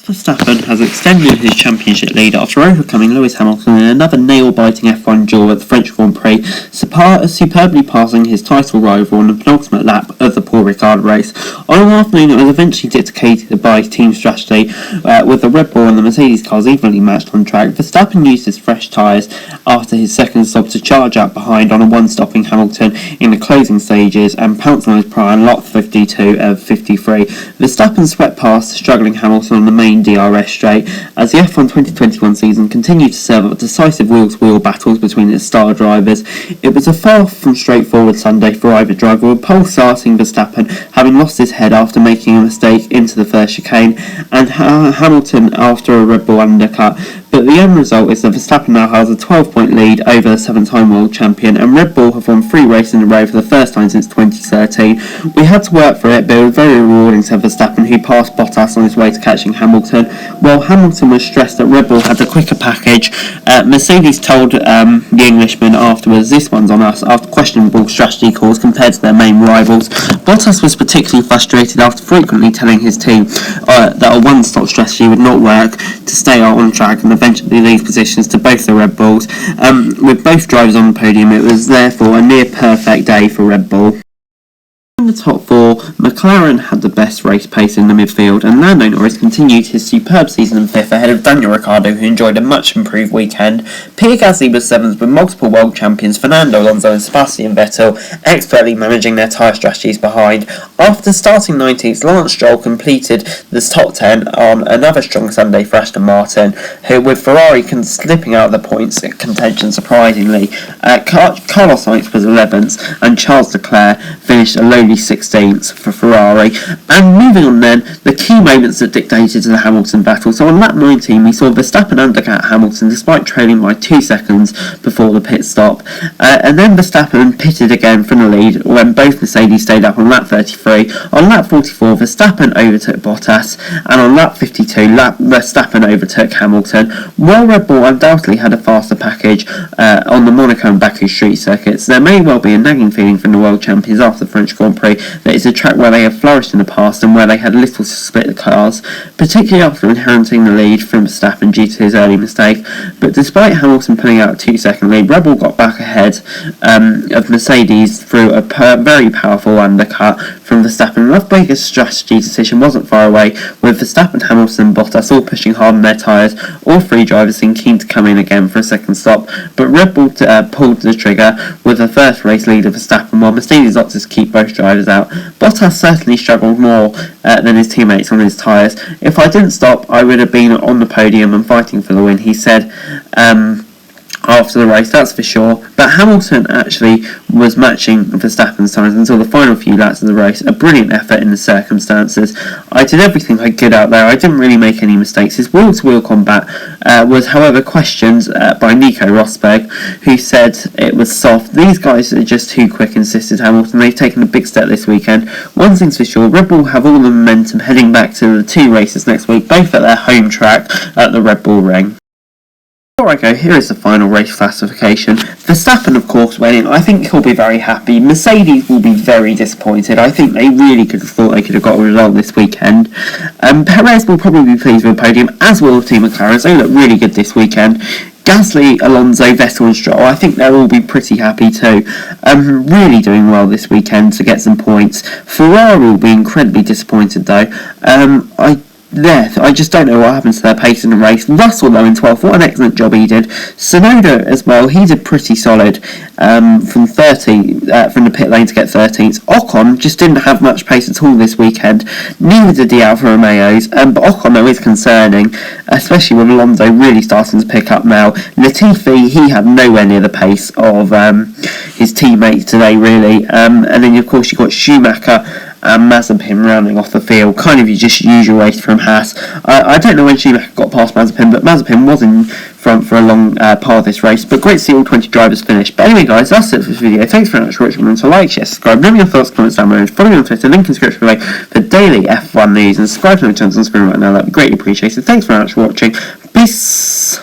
Verstappen has extended his championship lead after overcoming Lewis Hamilton in another nail-biting F1 duel at the French Grand Prix, superbly passing his title rival on the penultimate lap of the Paul Ricard race. On an afternoon that was eventually dictated by team strategy, with the Red Bull and the Mercedes cars evenly matched on track, Verstappen used his fresh tyres after his second stop to charge up behind on a one-stopping Hamilton in the closing stages and pounced on his prime on lap 52 of 53. Verstappen swept past the struggling Hamilton on the main DRS straight as the F1 2021 season continued to serve up decisive wheel-to-wheel battles between its star drivers. It was a far from straightforward Sunday for either driver, with pole starting Verstappen having lost his head after making a mistake into the first chicane, and Hamilton after a Red Bull undercut. But the end result is that Verstappen now has a 12-point lead over the 7-time world champion, and Red Bull have won 3 races in a row for the first time since 2013. We had to work for it, but it was very rewarding, said Verstappen, who passed Bottas on his way to catching Hamilton. While Hamilton was stressed that Red Bull had a quicker package, Mercedes told the Englishman afterwards, "This one's on us," after questionable strategy calls compared to their main rivals. Bottas was particularly frustrated after frequently telling his team that a one-stop strategy would not work to stay on track and eventually leave positions to both the Red Bulls. With both drivers on the podium, it was therefore a near-perfect day for Red Bull. In the top 4, McLaren had the best race pace in the midfield, and Lando Norris continued his superb season in 5th ahead of Daniel Ricciardo, who enjoyed a much improved weekend. Pierre Gasly was 7th with multiple world champions Fernando Alonso and Sebastian Vettel expertly managing their tyre strategies behind. After starting 19th, Lance Stroll completed the top 10 on another strong Sunday for Aston Martin, who with Ferrari slipping out of the points contention surprisingly. Carlos Sainz was 11th and Charles Leclerc finished a lowly 16th for Ferrari. And moving on then, the key moments that dictated to the Hamilton battle. So on lap 19 we saw Verstappen undercut Hamilton despite trailing by 2 seconds before the pit stop, and then Verstappen pitted again from the lead when both Mercedes stayed up on lap 33. On lap 44 Verstappen overtook Bottas, and on lap 52 Verstappen overtook Hamilton. While Red Bull undoubtedly had a faster package on the Monaco and Baku street circuits, there may well be a nagging feeling from the world champions after the French Grand Prix that it's a track where they have flourished in the past and where they had little to split the cars, particularly after inheriting the lead from Verstappen due to his early mistake. But despite Hamilton pulling out a 2-second lead, Red Bull got back ahead of Mercedes through a very powerful undercut from Verstappen. Rothberger's strategy decision wasn't far away, with Verstappen, Hamilton and Bottas all pushing hard on their tyres. All 3 drivers seemed keen to come in again for a second stop, but Red Bull pulled the trigger with the first race lead of Verstappen, while Mercedes opted to keep both drivers out. Bottas certainly struggled more than his teammates on his tyres. "If I didn't stop, I would have been on the podium and fighting for the win," he said after the race, that's for sure. But Hamilton actually was matching Verstappen's times until the final few laps of the race. A brilliant effort in the circumstances. "I did everything I could out there. I didn't really make any mistakes." His wheel-to-wheel combat was however questioned by Nico Rosberg, who said it was soft. "These guys are just too quick," insisted Hamilton. "They've taken a big step this weekend. One thing's for sure, Red Bull have all the momentum heading back to the 2 races next week, both at their home track at the Red Bull Ring." Before I go, here is the final race classification. Verstappen, of course, winning. I think he'll be very happy. Mercedes will be very disappointed. I think they really could have thought they could have got a result this weekend. Perez will probably be pleased with the podium, as will the team McLaren. They look really good this weekend. Gasly, Alonso, Vettel and Stroll, I think they'll all be pretty happy too. Really doing well this weekend to get some points. Ferrari will be incredibly disappointed though. I just don't know what happens to their pace in the race. Russell, though, in 12th, what an excellent job he did. Tsunoda as well, he did pretty solid from the pit lane to get 13th. Ocon just didn't have much pace at all this weekend. Neither did the Alfa Romeos, but Ocon, though, is concerning, especially with Alonso really starting to pick up now. Latifi, he had nowhere near the pace of his teammates today, really. And then, of course, you've got Schumacher and Mazepin rounding off the field, kind of just usual race from Haas. I don't know when Schumacher got past Mazepin, but Mazepin was in front for a long part of this race. But great to see all 20 drivers finish. But anyway, guys, that's it for this video. Thanks very much for watching. Remember to like, share, subscribe. Let me know your thoughts, comments down below. Follow me on Twitter, link in the description below for daily F1 news. And subscribe to my channel on screen right now. That'd be greatly appreciated. Thanks very much for watching. Peace.